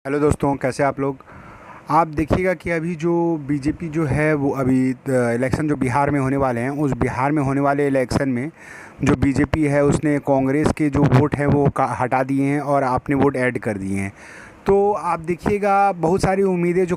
Hello दोस्तों, कैसे आप लोग। आप देखिएगा कि अभी जो बीजेपी जो है वो अभी इलेक्शन जो बिहार में होने वाले हैं, उस बिहार में होने वाले इलेक्शन में जो बीजेपी है उसने कांग्रेस के जो वोट हैं वो हटा दिए हैं और अपने वोट ऐड कर दिए हैं। तो आप देखिएगा बहुत सारी उम्मीदें जो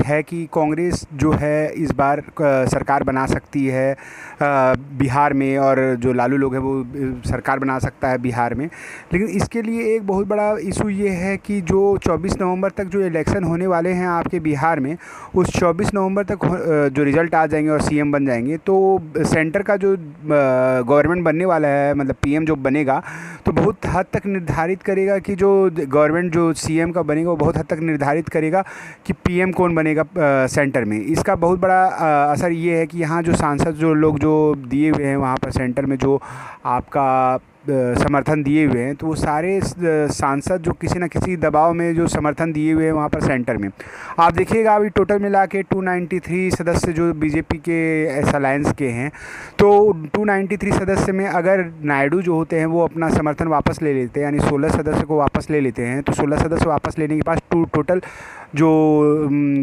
है कि कांग्रेस जो है इस बार सरकार बना सकती है बिहार में, और जो लालू लोग हैं वो सरकार बना सकता है बिहार में। लेकिन इसके लिए एक बहुत बड़ा इशू ये है कि जो 24 नवंबर तक जो इलेक्शन होने वाले हैं आपके बिहार में, उस 24 नवंबर तक जो रिज़ल्ट आ जाएंगे और सीएम बन जाएंगे, तो सेंटर का जो गवर्नमेंट बनने वाला है, मतलब पीएम जो बनेगा, तो बहुत हद तक निर्धारित करेगा कि जो गवर्नमेंट जो सीएम का बनेगा वो बहुत हद तक निर्धारित करेगा कि पीएम कौन बनेगा सेंटर में। इसका बहुत बड़ा असर ये है कि यहाँ जो सांसद जो लोग जो दिए हुए हैं वहाँ पर सेंटर में जो आपका समर्थन दिए हुए हैं, तो वो सारे सांसद जो किसी न किसी दबाव में जो समर्थन दिए हुए हैं वहाँ पर सेंटर में, आप देखिएगा अभी टोटल मिला के 293 सदस्य जो बीजेपी के एस अलायंस के हैं, तो 293 सदस्य में अगर नायडू जो होते हैं वो अपना समर्थन वापस ले लेते हैं, यानी 16 सदस्य को वापस ले लेते हैं, तो 16 सदस्य वापस लेने के पास टोटल जो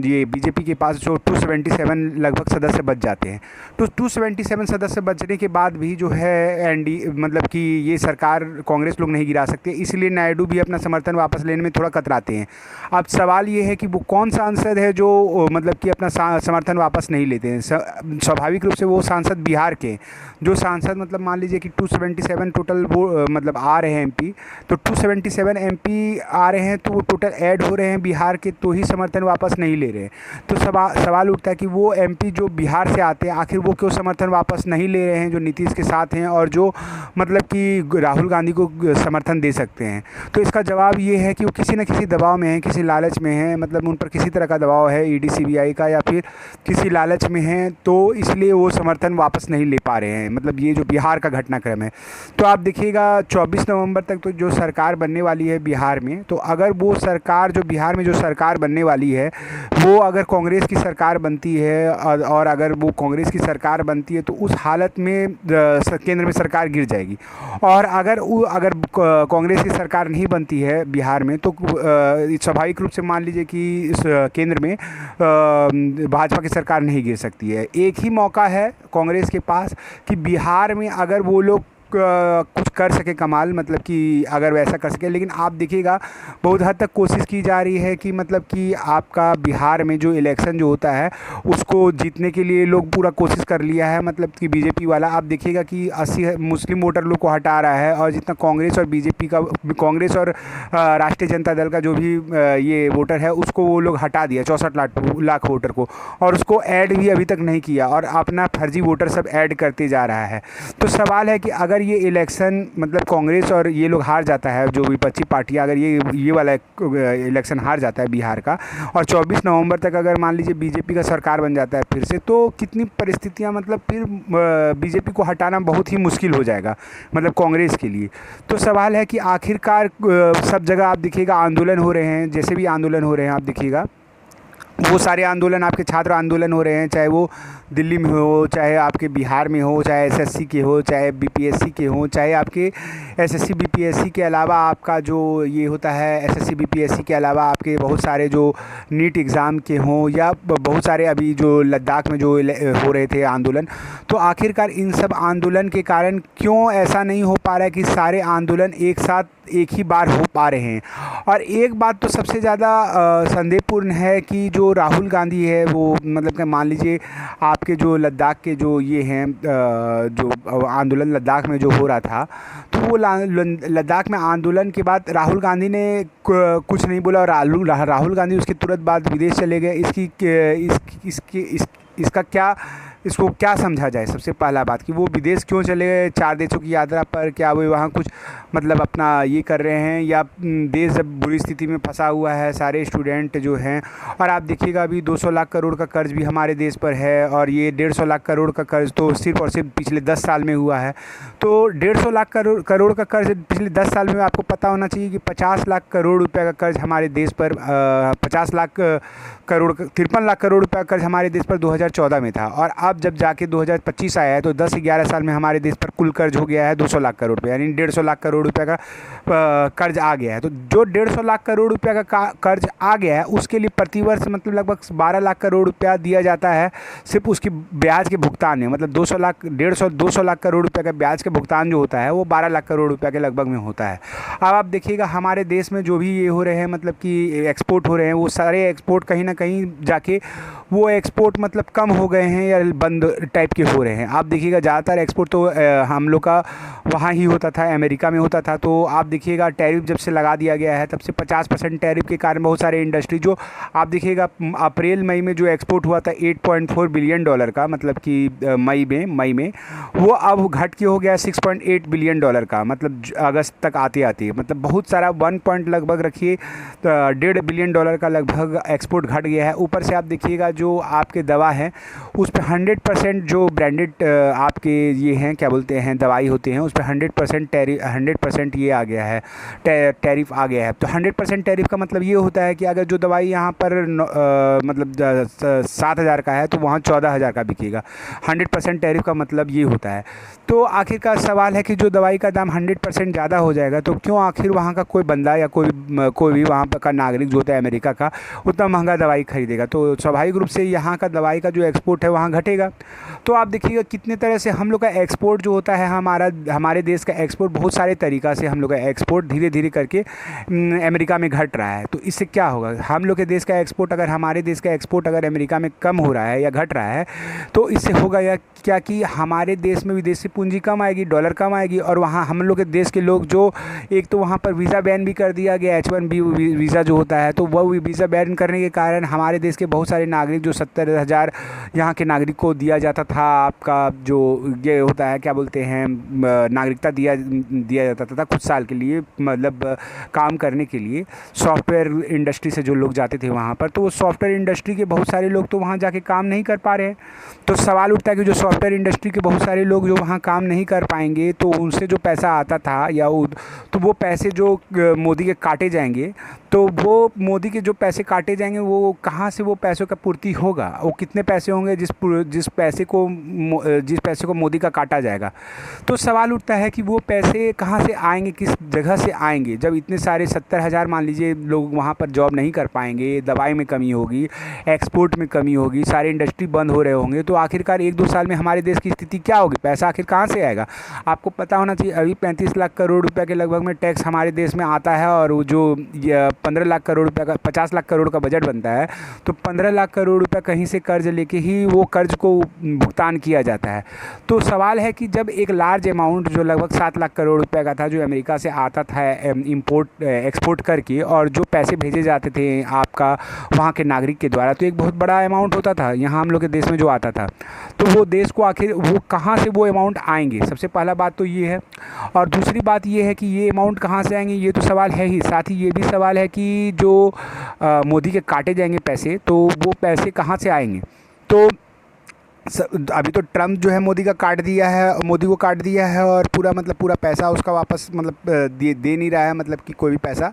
ये बीजेपी के पास जो 277 लगभग सदस्य बच जाते हैं। तो 277 सदस्य बचने के बाद भी जो है एनडी मतलब कि ये सरकार कांग्रेस लोग नहीं गिरा सकते, इसलिए नायडू भी अपना समर्थन वापस लेने में थोड़ा कतराते हैं। अब सवाल ये है कि वो कौन सांसद है जो मतलब कि अपना समर्थन वापस नहीं लेते हैं। स्वाभाविक रूप से वो सांसद बिहार के जो सांसद, मतलब मान लीजिए कि 277 टोटल वो मतलब आ रहे हैं एमपी, तो 277 एमपी आ रहे हैं, तो वो टोटल ऐड हो रहे हैं बिहार के, तो ही समर्थन वापस नहीं ले रहे हैं। तो सवाल उठता है कि वो एमपी जो बिहार से आते हैं आखिर वो क्यों समर्थन वापस नहीं ले रहे हैं, जो नीतीश के साथ हैं और जो मतलब कि राहुल गांधी को समर्थन दे सकते हैं। तो इसका जवाब ये है कि वो किसी न किसी दबाव में हैं, किसी लालच में हैं, मतलब उन पर किसी तरह का दबाव है ईडी सीबीआई का, या फिर किसी लालच में हैं, तो इसलिए वो समर्थन वापस नहीं ले पा रहे हैं। मतलब ये जो बिहार का घटनाक्रम है, तो आप देखिएगा 24 नवंबर तक तो जो सरकार बनने वाली है बिहार में, तो अगर वो सरकार जो बिहार में जो सरकार बनने वाली है वो अगर कांग्रेस की सरकार बनती है, और अगर वो कांग्रेस की सरकार बनती है, तो उस हालत में केंद्र में सरकार गिर जाएगी। और अगर कांग्रेस की सरकार नहीं बनती है बिहार में, तो स्वाभाविक रूप से मान लीजिए कि इस केंद्र में भाजपा की सरकार नहीं गिर सकती है। एक ही मौका है कांग्रेस के पास कि बिहार में अगर वो लोग कुछ कर सके कमाल, मतलब कि अगर वैसा कर सके। लेकिन आप देखिएगा बहुत हद तक कोशिश की जा रही है कि मतलब कि आपका बिहार में जो इलेक्शन जो होता है उसको जीतने के लिए लोग पूरा कोशिश कर लिया है, मतलब कि बीजेपी वाला। आप देखिएगा कि 80 मुस्लिम वोटर लोग को हटा रहा है, और जितना कांग्रेस और बीजेपी का, कांग्रेस और राष्ट्रीय जनता दल का जो भी ये वोटर है उसको वो लोग हटा दिया, 64 लाख वोटर को, और उसको ऐड भी अभी तक नहीं किया, और अपना फर्जी वोटर सब ऐड करते जा रहा है। तो सवाल है कि अगर ये इलेक्शन मतलब कांग्रेस और ये लोग हार जाता है, जो विपक्षी पार्टियां, अगर ये वाला इलेक्शन हार जाता है बिहार का, और 24 नवंबर तक अगर मान लीजिए बीजेपी का सरकार बन जाता है फिर से, तो कितनी परिस्थितियां, मतलब फिर बीजेपी को हटाना बहुत ही मुश्किल हो जाएगा, मतलब कांग्रेस के लिए। तो सवाल है कि आखिरकार सब जगह आप देखिएगा आंदोलन हो रहे हैं, जैसे भी आंदोलन हो रहे हैं आप देखिएगा, वो सारे आंदोलन आपके छात्र आंदोलन हो रहे हैं, चाहे वो दिल्ली में हो, चाहे आपके बिहार में हो, चाहे एसएससी के हो, चाहे बीपीएससी के हो, चाहे आपके एसएससी बीपीएससी के अलावा आपका जो ये होता है एसएससी बीपीएससी के अलावा आपके बहुत सारे जो नीट एग्ज़ाम के हों, या बहुत सारे अभी जो लद्दाख में जो हो रहे थे आंदोलन। तो आखिरकार इन सब आंदोलन के कारण क्यों ऐसा नहीं हो पा रहा है कि सारे आंदोलन एक साथ एक ही बार हो पा रहे हैं। और एक बात तो सबसे ज़्यादा संदेहपूर्ण है कि जो राहुल गांधी है वो, मतलब कि मान लीजिए आपके जो लद्दाख के जो ये हैं जो आंदोलन लद्दाख में जो हो रहा था, तो वो लद्दाख में आंदोलन के बाद राहुल गांधी ने कुछ नहीं बोला, और राहुल गांधी उसके तुरंत बाद विदेश चले गए। इसको क्या समझा जाए। सबसे पहला बात कि वो विदेश क्यों चले गए 4 देशों की यात्रा पर, क्या वो वहाँ कुछ मतलब अपना ये कर रहे हैं, या देश जब बुरी स्थिति में फंसा हुआ है सारे स्टूडेंट जो हैं। और आप देखिएगा अभी 200 लाख करोड़ का कर्ज़ भी हमारे देश पर है, और ये 150 लाख करोड़ का कर्ज़ तो सिर्फ और सिर्फ पिछले 10 साल में हुआ है। तो 150 लाख करोड़ का कर्ज़ पिछले 10 साल में आपको पता होना चाहिए कि 50 लाख करोड़ रुपये का कर्ज़ हमारे देश पर 53 लाख करोड़ रुपये का कर्ज़ हमारे देश पर 2014 में था, और अब जब जाके 2025 आया है तो 10-11 साल में हमारे देश पर कुल कर्ज हो गया है 200 लाख करोड़ रुपये, यानी 150 लाख करोड़ रुपये का कर्ज आ गया है। तो जो 150 लाख करोड़ रुपये का कर्ज आ गया है उसके लिए प्रतिवर्ष मतलब लगभग 12 लाख करोड़ रुपया दिया जाता है सिर्फ उसकी ब्याज के भुगतान में। मतलब 200 लाख करोड़ रुपये का ब्याज के भुगतान जो होता है वो 12 लाख करोड़ रुपये के लगभग में होता है। अब आप देखिएगा हमारे देश में जो भी ये हो रहे हैं मतलब कि एक्सपोर्ट हो रहे हैं, वो सारे एक्सपोर्ट कहीं ना कहीं जाके वो एक्सपोर्ट मतलब कम हो गए हैं या बंद टाइप के हो रहे हैं। आप देखिएगा ज़्यादातर एक्सपोर्ट तो हम लोग का वहाँ ही होता था, अमेरिका में होता था। तो आप देखिएगा टैरिफ जब से लगा दिया गया है तब से 50% टैरिफ के कारण बहुत सारे इंडस्ट्री जो आप देखिएगा अप्रैल मई में जो एक्सपोर्ट हुआ था $8.4 बिलियन का, मतलब कि मई में वो अब घट के हो गया $6.8 बिलियन का, मतलब अगस्त तक आते आते मतलब बहुत सारा 1 पॉइंट लगभग रखिए $1.5 बिलियन का लगभग एक्सपोर्ट घट गया है। ऊपर से आप देखिएगा जो आपके दवा है उस पर 100% जो ब्रांडेड आपके ये हैं क्या बोलते हैं दवाई होते हैं उस पर 100% ये आ गया है टैरिफ आ गया है। तो 100% टैरिफ का मतलब ये होता है कि अगर जो दवाई यहाँ पर मतलब 7,000 का है तो वहाँ 14,000 का बिकेगा। 100% टैरिफ का मतलब ये होता है। तो आखिरकार सवाल है कि जो दवाई का दाम 100% ज़्यादा हो जाएगा तो क्यों आखिर वहाँ का कोई बंदा या कोई भी वहाँ पर का नागरिक जो होता है अमेरिका का उतना महंगा दवाई खरीदेगा। तो स्वाभाविक रूप से यहाँ का दवाई का जो एक्सपोर्ट है वहाँ घटेगा। तो आप देखिएगा कितने तरह से हम लोग का एक्सपोर्ट जो होता है हमारे देश का एक्सपोर्ट बहुत सारे तरीक़ा से हम लोग का एक्सपोर्ट धीरे धीरे करके अमेरिका में घट रहा है। तो इससे क्या होगा, हम लोग के देश का एक्सपोर्ट अगर हमारे देश का एक्सपोर्ट अगर अमेरिका में कम हो रहा है या घट रहा है तो इससे होगा या क्या कि हमारे देश में विदेशी पूंजी कम आएगी, डॉलर कम आएगी। और वहाँ हम लोग के देश के लोग जो एक तो वहाँ पर वीज़ा बैन भी कर दिया गया, H1B वीज़ा जो होता है, तो वह वीज़ा बैन करने के कारण हमारे देश के बहुत सारे नागरिक जो 70,000 यहाँ के नागरिक को दिया जाता था, आपका जो ये होता है क्या बोलते हैं नागरिकता दिया जाता था कुछ साल के लिए, मतलब काम करने के लिए सॉफ्टवेयर इंडस्ट्री से जो लोग जाते थे वहाँ पर, तो वो सॉफ्टवेयर इंडस्ट्री के बहुत सारे लोग तो वहाँ जाके काम नहीं कर पा रहे हैं। तो सवाल उठता है कि जो सॉफ्टवेयर इंडस्ट्री के बहुत सारे लोग जो वहाँ काम नहीं कर पाएंगे तो उनसे जो पैसा आता था या तो वो पैसे जो मोदी के काटे जाएंगे, तो वो मोदी के जो पैसे काटे जाएंगे वो कहाँ से वो पैसों का पूर्ति होगा, वो कितने पैसे होंगे जिस पैसे को मोदी का काटा जाएगा। तो सवाल उठता है कि वो पैसे कहाँ से आएंगे, किस जगह से आएंगे, जब इतने सारे 70,000 मान लीजिए लोग वहाँ पर जॉब नहीं कर पाएंगे, दवाई में कमी होगी, एक्सपोर्ट में कमी होगी, सारे इंडस्ट्री बंद हो रहे होंगे, तो आखिरकार 1-2 साल में हमारे देश की स्थिति क्या होगी, पैसा आखिर कहाँ से आएगा। आपको पता होना चाहिए अभी 35 लाख करोड़ रुपये के लगभग में टैक्स हमारे देश में आता है और वो जो 15 लाख करोड़ रुपये का 50 लाख करोड़ का बजट बनता है, तो 15 लाख करोड़ रुपये कहीं से कर्ज लेके ही वो कर्ज को भुगतान किया जाता है। तो सवाल है कि जब एक लार्ज अमाउंट जो लगभग 7 लाख करोड़ रुपये का था जो अमेरिका से आता था एक्सपोर्ट करके, और जो पैसे भेजे जाते थे आपका वहाँ के नागरिक के द्वारा, तो एक बहुत बड़ा अमाउंट होता था यहाँ हम लोग के देश में जो आता था। तो वो देश को आखिर वो कहाँ से वो अमाउंट आएंगे, सबसे पहला बात तो ये है। और दूसरी बात ये है कि ये अमाउंट कहाँ से आएंगे, ये तो सवाल है ही, साथ ही ये भी सवाल है कि जो मोदी के काटे जाएंगे पैसे, तो वो पैसे कहाँ से आएंगे। तो अभी तो ट्रम्प जो है मोदी को काट दिया है और पूरा पैसा उसका वापस दे नहीं रहा है, मतलब कि कोई भी पैसा।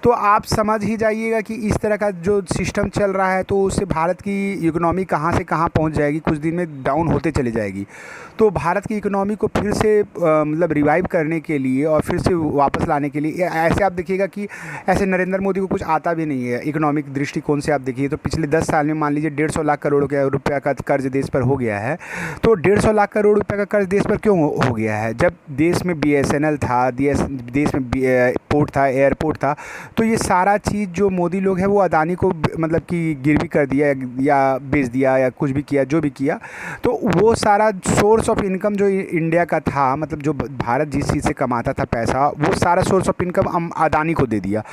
तो आप समझ ही जाइएगा कि इस तरह का जो सिस्टम चल रहा है तो उससे भारत की इकोनॉमी कहाँ से कहाँ पहुँच जाएगी, कुछ दिन में डाउन होते चली जाएगी। तो भारत की इकोनॉमी को फिर से रिवाइव करने के लिए और फिर से वापस लाने के लिए ऐसे आप देखिएगा कि ऐसे नरेंद्र मोदी को कुछ आता भी नहीं है इकोनॉमिक दृष्टिकोण से। आप देखिए तो पिछले 10 साल में मान लीजिए 150 लाख करोड़ रुपये का कर्ज देश पर हो गया है। तो 150 लाख करोड़ रुपये का कर्ज देश पर क्यों हो गया है, जब देश में BSNL था, देश में पोर्ट था, एयरपोर्ट था, तो ये सारा चीज़ जो मोदी लोग हैं वो अदानी को मतलब कि गिरवी कर दिया या बेच दिया या कुछ भी किया, जो भी किया, तो वो सारा सोर्स ऑफ इनकम जो इंडिया का था, मतलब जो भारत जिस चीज़ से कमाता था पैसा, वो सारा सोर्स ऑफ इनकम अदानी को दे दिया।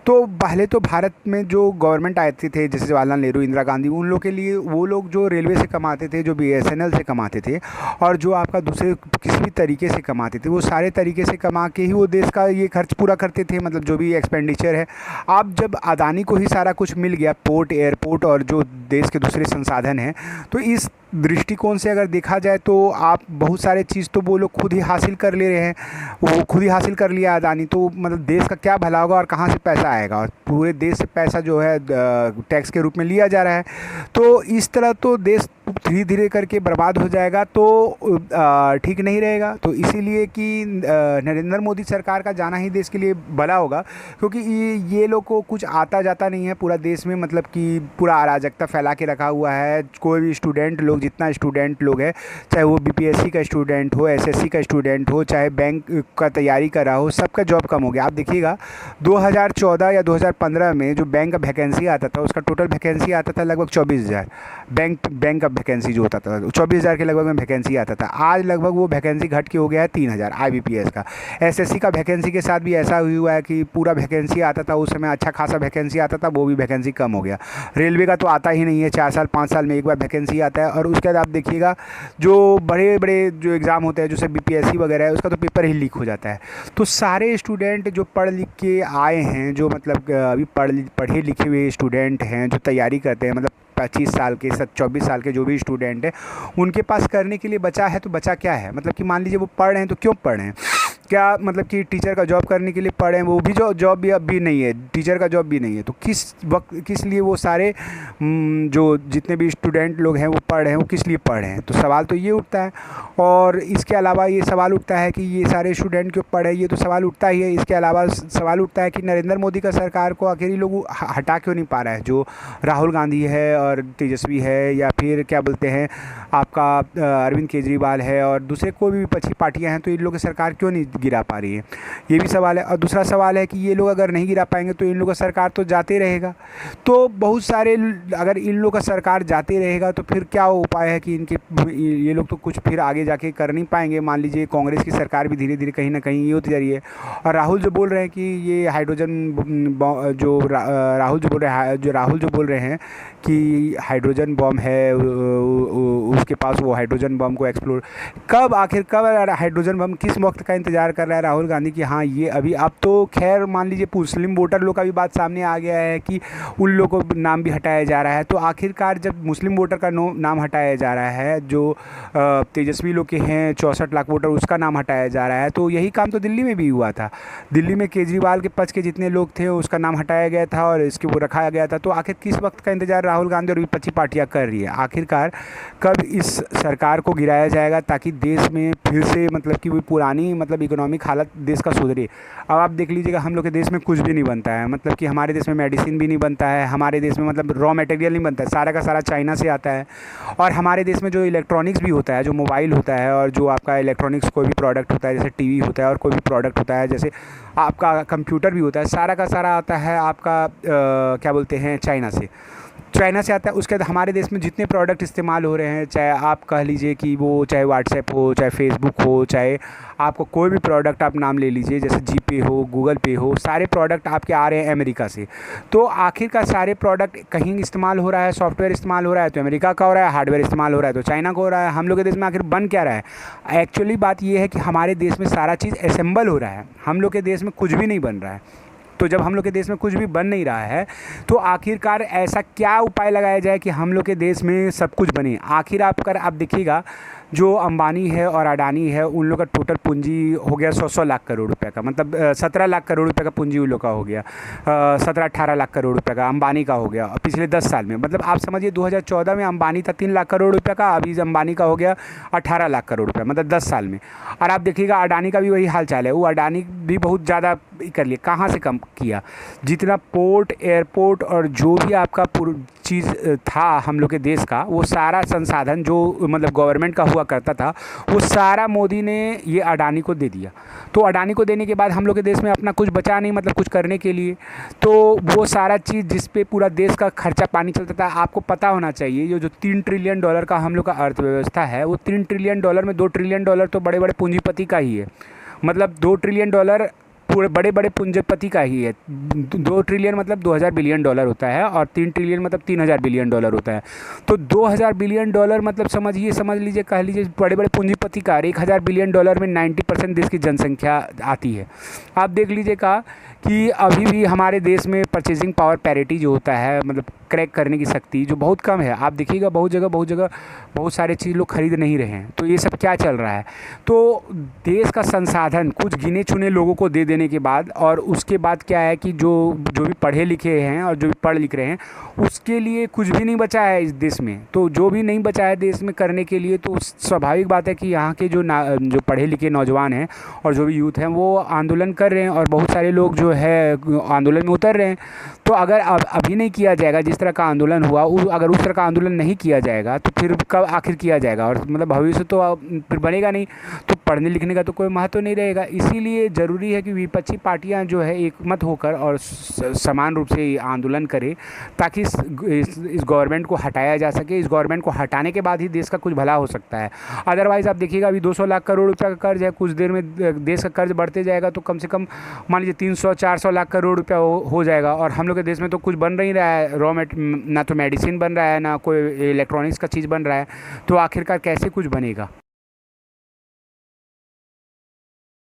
तो पहले तो भारत में जो गवर्नमेंट आते थे जैसे जवाहरलाल नेहरू, इंदिरा गांधी, उन लोग के लिए वो लोग जो रेलवे से कमाते थे, जो BSNL से कमाते थे और जो आपका दूसरे किसी भी तरीके से कमाते थे, वो सारे तरीके से कमा के ही वो देश का ये खर्च पूरा करते थे, मतलब जो भी एक्सपेंडिचर है। अब जब अदानी को ही सारा कुछ मिल गया, पोर्ट, एयरपोर्ट और जो देश के दूसरे संसाधन हैं, तो इस दृष्टिकोण से अगर देखा जाए तो आप बहुत सारे चीज़ तो वो लोग खुद ही हासिल कर ले रहे हैं, वो खुद ही हासिल कर लिया अदानी, तो मतलब देश का क्या भला होगा और कहाँ से पैसा आएगा, और पूरे देश से पैसा जो है टैक्स के रूप में लिया जा रहा है। तो इस तरह तो देश धीरे धीरे करके बर्बाद हो जाएगा, तो ठीक नहीं रहेगा। तो इसीलिए कि नरेंद्र मोदी सरकार का जाना ही देश के लिए भला होगा, क्योंकि ये लोग को कुछ आता जाता नहीं है पूरा देश में, मतलब कि पूरा अराजकता फैला के रखा हुआ है। कोई भी स्टूडेंट लोग, जितना स्टूडेंट लोग है, चाहे वो बीपीएससी का स्टूडेंट हो, एसएससी का स्टूडेंट हो, चाहे बैंक का तैयारी कर रहा हो, सबका जॉब कम हो गया। आप देखिएगा 2014 या 2015 में जो बैंक का वैकेंसी आता था, उसका टोटल वैकेंसी आता था लगभग 24,000। बैंक का वैकेंसी जो होता था 24,000 के लगभग में वैकेंसी आता था। आज लगभग वो वैकेंसी घट के हो गया है 3,000 आईबीपीएस का। एसएससी का वैकेंसी के साथ भी ऐसा हुआ है कि पूरा वैकेंसी आता था उस समय, अच्छा खासा वैकेंसी आता था, वो भी वैकेंसी कम हो गया। रेलवे का तो आता ही नहीं है, 4 साल 5 साल में एक बार वैकेंसी आता है। और उसके बाद आप देखिएगा जो बड़े बड़े जो एग्ज़ाम होते हैं, जैसे बीपीएससी वगैरह है, उसका तो पेपर ही लीक हो जाता है। तो सारे स्टूडेंट जो पढ़ लिख के आए हैं, जो मतलब अभी पढ़े लिखे हुए स्टूडेंट हैं, जो तैयारी करते हैं, मतलब 25 साल के 24 साल के जो भी स्टूडेंट हैं, उनके पास करने के लिए बचा है तो बचा क्या है? मतलब कि मान लीजिए वो पढ़ रहे हैं तो क्यों पढ़ रहे हैं? क्या मतलब कि टीचर का जॉब करने के लिए पढ़ रहे हैं, वो भी जॉब भी अब भी नहीं है, टीचर का जॉब भी नहीं है। तो किस लिए वो सारे जो जितने भी स्टूडेंट लोग हैं वो पढ़ रहे हैं, वो किस लिए पढ़ रहे हैं? तो सवाल तो ये उठता है। और इसके अलावा ये सवाल उठता है कि ये सारे स्टूडेंट क्यों पढ़ रहे हैं, ये तो सवाल उठता ही है। इसके अलावा सवाल उठता है कि नरेंद्र मोदी का सरकार को आखिर ये लोग हटा क्यों नहीं पा रहा है? जो राहुल गांधी है और तेजस्वी है, या फिर क्या बोलते हैं आपका अरविंद केजरीवाल है, और दूसरे कोई भी विपक्षी पार्टियां हैं, तो इन लोगों की सरकार क्यों नहीं गिरा पा रही है? ये भी सवाल है। और दूसरा सवाल है कि ये लोग अगर नहीं गिरा पाएंगे तो इन लोगों का सरकार तो जाते रहेगा। तो बहुत सारे, अगर इन लोगों का सरकार जाते रहेगा तो फिर क्या उपाय है कि ये लोग तो कुछ फिर आगे जाके कर नहीं पाएंगे। मान लीजिए कांग्रेस की सरकार भी धीरे धीरे कहीं ना कहीं ये होती जा रही है। और राहुल जो बोल रहे हैं कि ये हाइड्रोजन राहुल जो बोल रहे हैं कि हाइड्रोजन बम है, उसके पास वो हाइड्रोजन बम को एक्सप्लोर कब हाइड्रोजन बम किस वक्त का इंतज़ार कर रहा है राहुल गांधी कि हाँ ये अभी। अब तो खैर मान लीजिए मुस्लिम वोटर लोग का भी बात सामने आ गया है कि उन लोग को नाम भी हटाया जा रहा है। तो आखिरकार जब मुस्लिम वोटर का नाम हटाया जा रहा है, जो तेजस्वी लोग के हैं 64 लाख वोटर, उसका नाम हटाया जा रहा है, तो यही काम तो दिल्ली में भी हुआ था। दिल्ली में केजरीवाल के पक्ष के जितने लोग थे उसका नाम हटाया गया था और इसके वो रखाया गया था। तो आखिर किस वक्त का इंतज़ार राहुल गांधी और विपक्षी पार्टियाँ कर रही है? आखिरकार कब इस सरकार को गिराया जाएगा ताकि देश में फिर से मतलब कि वो पुरानी मतलब इकोनॉमिक हालत देश का सुधरे? अब आप देख लीजिएगा हम लोग के देश में कुछ भी नहीं बनता है, मतलब कि हमारे देश में मेडिसिन भी नहीं बनता है, हमारे देश में मतलब रॉ मटेरियल नहीं बनता है, सारा का सारा चाइना से आता है। और हमारे देश में जो इलेक्ट्रॉनिक्स भी होता है, जो मोबाइल होता है और जो आपका इलेक्ट्रॉनिक्स कोई भी प्रोडक्ट होता है, जैसे टीवी होता है और कोई भी प्रोडक्ट होता है, जैसे आपका कंप्यूटर भी होता है, सारा का सारा आता है आपका क्या बोलते हैं चाइना से आता है। उसके बाद हमारे देश में जितने प्रोडक्ट इस्तेमाल हो रहे हैं, चाहे आप कह लीजिए कि वो चाहे व्हाट्सएप हो, चाहे फेसबुक हो, चाहे आपको कोई भी प्रोडक्ट आप नाम ले लीजिए, जैसे जीपे हो, गूगल पे हो, सारे प्रोडक्ट आपके आ रहे हैं अमेरिका से। तो आखिरकार सारे प्रोडक्ट कहीं इस्तेमाल हो रहा है, सॉफ्टवेयर इस्तेमाल हो रहा है तो अमेरिका का हो रहा है, हार्डवेयर इस्तेमाल हो रहा है तो चाइना का हो रहा है। हम लोग के देश में आखिर बन क्या रहा है? एक्चुअली बात ये है कि हमारे देश में सारा चीज़ असेंबल हो रहा है, हम लोग के देश में कुछ भी नहीं बन रहा है। तो जब हम लोग के देश में कुछ भी बन नहीं रहा है तो आखिरकार ऐसा क्या उपाय लगाया जाए कि हम लोग के देश में सब कुछ बने? आखिर आप देखिएगा जो अंबानी है और अडानी है, उन लोग का टोटल पूंजी हो गया 100 लाख करोड़ रुपए का, मतलब 17 लाख करोड़ रुपए का पूंजी उन लोग का हो गया, 17-18 लाख करोड़ रुपए का अंबानी का हो गया पिछले 10 साल में। मतलब आप समझिए 2014 में अंबानी था 3 लाख करोड़ रुपए का, अभी अंबानी का हो गया 18 लाख करोड़ रुपये, मतलब 10 साल में। और आप देखिएगा अडानी का भी वही हाल चाल है, वो अडानी भी बहुत ज़्यादा कर लिया। कहाँ से कम किया? जितना पोर्ट, एयरपोर्ट और जो भी आपका चीज़ था हम लोग के देश का, वो सारा संसाधन जो मतलब गवर्नमेंट का हुआ करता था, वो सारा मोदी ने ये अडानी को दे दिया। तो अडानी को देने के बाद हम लोग के देश में अपना कुछ बचा नहीं, मतलब कुछ करने के लिए। तो वो सारा चीज़ जिस पे पूरा देश का खर्चा पानी चलता था, आपको पता होना चाहिए ये जो 3 ट्रिलियन डॉलर का हम लोग का अर्थव्यवस्था है, वो 3 ट्रिलियन डॉलर में 2 ट्रिलियन डॉलर तो बड़े बड़े पूंजीपति का ही है। मतलब 2 ट्रिलियन डॉलर पूरे बड़े बड़े पूंजीपति का ही है। 2 ट्रिलियन मतलब 2000 बिलियन डॉलर होता है, और 3 ट्रिलियन मतलब 3000 बिलियन डॉलर होता है। तो 2000 बिलियन डॉलर मतलब समझ लीजिए, कह लीजिए बड़े बड़े पूंजीपति का 1000 बिलियन डॉलर में 90% देश की जनसंख्या आती है। आप देख लीजिएगा कि अभी भी हमारे देश में परचेजिंग पावर पैरिटी जो होता है, मतलब क्रैक करने की शक्ति जो बहुत कम है। आप देखिएगा बहुत जगह बहुत सारे चीज़ लोग खरीद नहीं रहे हैं। तो ये सब क्या चल रहा है? तो देश का संसाधन कुछ गिने चुने लोगों को दे देने के बाद, और उसके बाद क्या है कि जो भी पढ़े लिखे हैं और जो भी पढ़ लिख रहे हैं, उसके लिए कुछ भी नहीं बचा है इस देश में। तो जो भी नहीं बचा है देश में करने के लिए, तो स्वाभाविक बात है कि यहाँ के जो पढ़े लिखे नौजवान हैं और जो भी यूथ हैं वो आंदोलन कर रहे हैं, और बहुत सारे लोग जो है आंदोलन में उतर रहे हैं। तो अगर अभी नहीं किया जाएगा जिस तरह का आंदोलन हुआ, अगर उस तरह का आंदोलन नहीं किया जाएगा तो फिर कब आखिर किया जाएगा? और मतलब भविष्य तो फिर बनेगा नहीं, तो पढ़ने लिखने का तो कोई महत्व नहीं रहेगा। इसीलिए ज़रूरी है कि विपक्षी पार्टियां जो है एकमत होकर और समान रूप से आंदोलन करें, ताकि इस गवर्नमेंट को हटाया जा सके। इस गवर्नमेंट को हटाने के बाद ही देश का कुछ भला हो सकता है। अदरवाइज़ आप देखिएगा अभी 200 लाख करोड़ रुपये का कर्ज है, कुछ देर में देश का कर्ज बढ़ते जाएगा तो कम से कम मान लीजिए 300-400 लाख करोड़ रुपया हो जाएगा। और हम लोग के देश में तो कुछ बन नहीं रहा है, ना तो मेडिसिन बन रहा है, ना कोई इलेक्ट्रॉनिक्स का चीज़ बन रहा है। तो आखिरकार कैसे कुछ बनेगा?